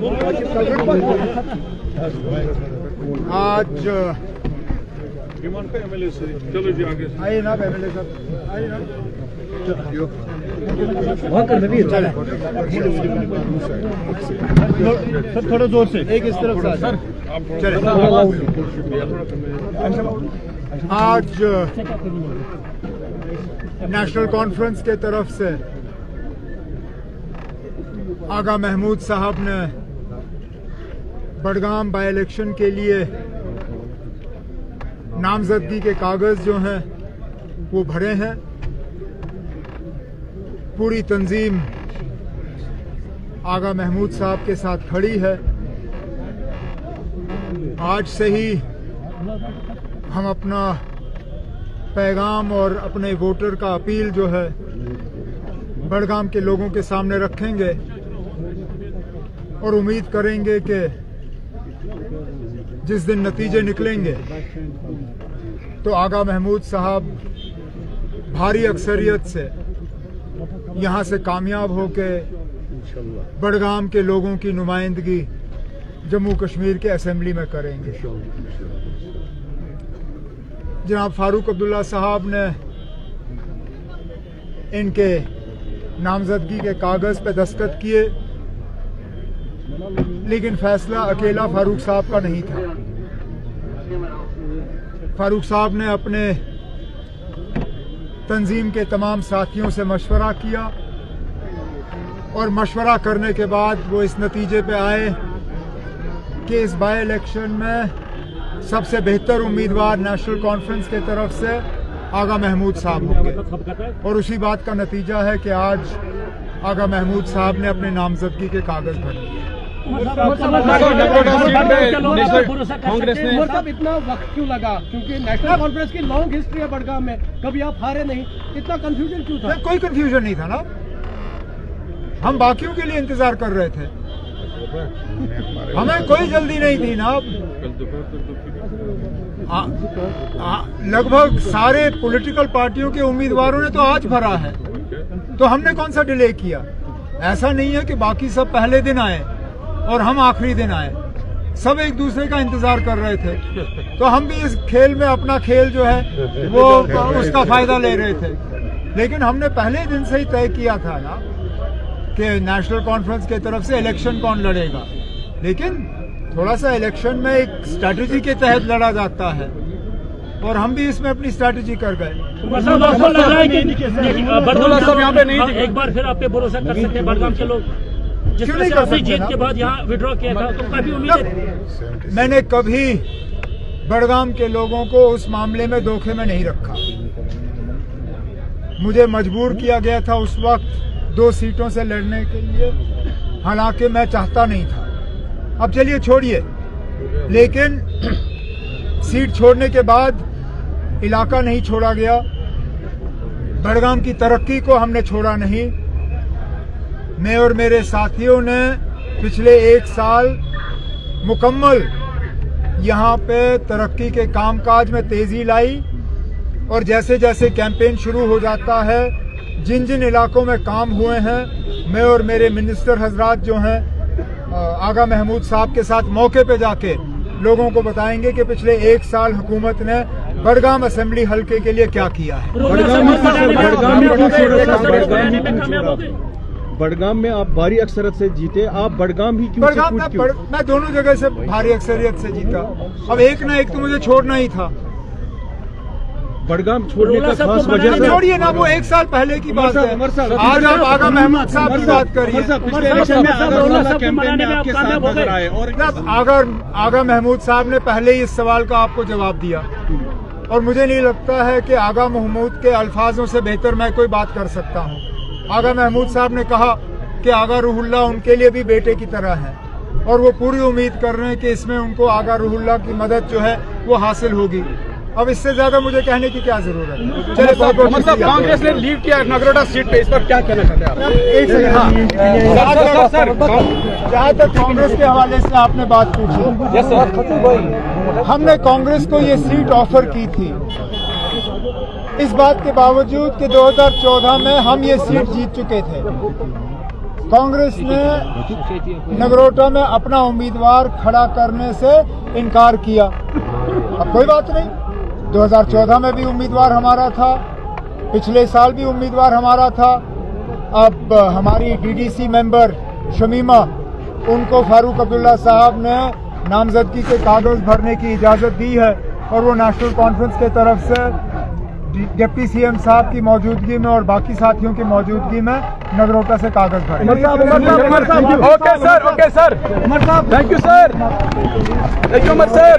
आज चलो जी आगे आइए ना एमएलए साहब, आइए ना। सर थोड़ा जोर से एक इस तरफ से सर, चले। आज नेशनल कॉन्फ्रेंस के तरफ से आगा महमूद साहब ने बडगाम बाई इलेक्शन के लिए नामजदगी के कागज जो हैं वो भरे हैं। पूरी तंजीम आगा महमूद साहब के साथ खड़ी है। आज से ही हम अपना पैगाम और अपने वोटर का अपील जो है बडगाम के लोगों के सामने रखेंगे और उम्मीद करेंगे कि जिस दिन नतीजे निकलेंगे तो आगा महमूद साहब भारी अक्सरियत से यहाँ से कामयाब होकर बडगाम के लोगों की नुमाइंदगी जम्मू कश्मीर के असेंबली में करेंगे। जनाब फारूक अब्दुल्ला साहब ने इनके नामजदगी के कागज पे दस्तखत किए, लेकिन फैसला अकेला फारूक साहब का नहीं था। फारूक साहब ने अपने तंजीम के तमाम साथियों से मशवरा किया और मशवरा करने के बाद वो इस नतीजे पे आए कि इस बाई इलेक्शन में सबसे बेहतर उम्मीदवार नेशनल कॉन्फ्रेंस के तरफ से आगा महमूद साहब होंगे। और उसी बात का नतीजा है कि आज आगा महमूद साहब ने अपने नामजदगी के कागज भर दिए। कांग्रेस ने इतना वक्त क्यों लगा? क्योंकि नेशनल कॉन्फ्रेंस की लॉन्ग हिस्ट्री है बडगाम में, कभी आप हारे नहीं, इतना कंफ्यूजन क्यों था? कोई कंफ्यूजन नहीं था ना, हम बाकियों के लिए इंतजार कर रहे थे, हमें कोई जल्दी नहीं थी ना। लगभग सारे पॉलिटिकल पार्टियों के उम्मीदवारों ने तो आज भरा है, तो हमने कौन सा डिले किया? ऐसा नहीं है कि बाकी सब पहले दिन आए और हम आखिरी दिन आए, सब एक दूसरे का इंतजार कर रहे थे। तो हम भी इस खेल में अपना खेल जो है वो उसका फायदा ले रहे थे, लेकिन हमने पहले दिन से ही तय किया था ना कि नेशनल कॉन्फ्रेंस की तरफ से इलेक्शन कौन लड़ेगा, लेकिन थोड़ा सा इलेक्शन में एक स्ट्रैटेजी के तहत लड़ा जाता है और हम भी इसमें अपनी स्ट्रैटेजी कर गए। एक बार फिर आप पे भरोसा कर सकते हैं बडगाम के लोग, जिसमें से आपने जीत के बाद यहाँ विड्रॉ किया था, तो काफी उम्मीद है। मैंने कभी बडगाम के लोगों को उस मामले में धोखे में नहीं रखा। मुझे मजबूर किया गया था उस वक्त 2 सीटों से लड़ने के लिए, हालांकि मैं चाहता नहीं था। अब चलिए छोड़िए, लेकिन सीट छोड़ने के बाद इलाका नहीं छोड़ा गया, बडगाम की तरक्की को हमने छोड़ा नहीं। मैं और मेरे साथियों ने पिछले 1 साल मुकम्मल यहाँ पे तरक्की के कामकाज में तेजी लाई और जैसे जैसे कैंपेन शुरू हो जाता है, जिन जिन इलाकों में काम हुए हैं, मैं और मेरे मिनिस्टर हजरात जो हैं आगा महमूद साहब के साथ मौके पे जाके लोगों को बताएंगे कि पिछले 1 साल हुकूमत ने बडगाम असेंबली हल्के के लिए क्या किया है। बडगाम में आप भारी अक्सरियत से जीते, आप बडगाम ही क्यों? मैं दोनों जगह से भारी अक्सरियत से जीता। अब एक ना एक तो मुझे छोड़ना ही था। बडगाम छोड़ने का खास वजह छोड़िए ना, वो 1 साल पहले की बात है। आज आप आगा महमूद साहब की बात करिए। आगा महमूद साहब ने पहले ही इस सवाल का आपको जवाब दिया और मुझे नहीं लगता है कि आगा महमूद के अल्फाजों से बेहतर मैं कोई बात कर सकता हूँ। आगा महमूद साहब ने कहा कि आगा रूहुल्ला उनके लिए भी बेटे की तरह है और वो पूरी उम्मीद कर रहे हैं कि इसमें उनको आगा रूहुल्ला की मदद जो है वो हासिल होगी। अब इससे ज्यादा मुझे कहने की क्या जरूरत है। चलिए मतलब कांग्रेस ने लीड किया नगरोटा सीट पे, इस पर क्या कहना चाहते हैं आप? एक सेकंड, जहाँ तक कांग्रेस के हवाले से आपने बात पूछी, हमने कांग्रेस को ये सीट ऑफर की थी, इस बात के बावजूद कि 2014 में हम ये सीट जीत चुके थे। कांग्रेस ने नगरोटा में अपना उम्मीदवार खड़ा करने से इनकार किया। अब कोई बात नहीं, 2014 में भी उम्मीदवार हमारा था, पिछले साल भी उम्मीदवार हमारा था। अब हमारी डीडीसी मेंबर शमीमा, उनको फारूक अब्दुल्ला साहब ने नामजदगी के कागज भरने की इजाजत दी है और वो नेशनल कॉन्फ्रेंस के तरफ से डिप्टी सीएम साहब की मौजूदगी में और बाकी साथियों की मौजूदगी में नगरोटा से कागज भरे। ओके सर, उमर साहब, thank you sir, thank you Umar sir.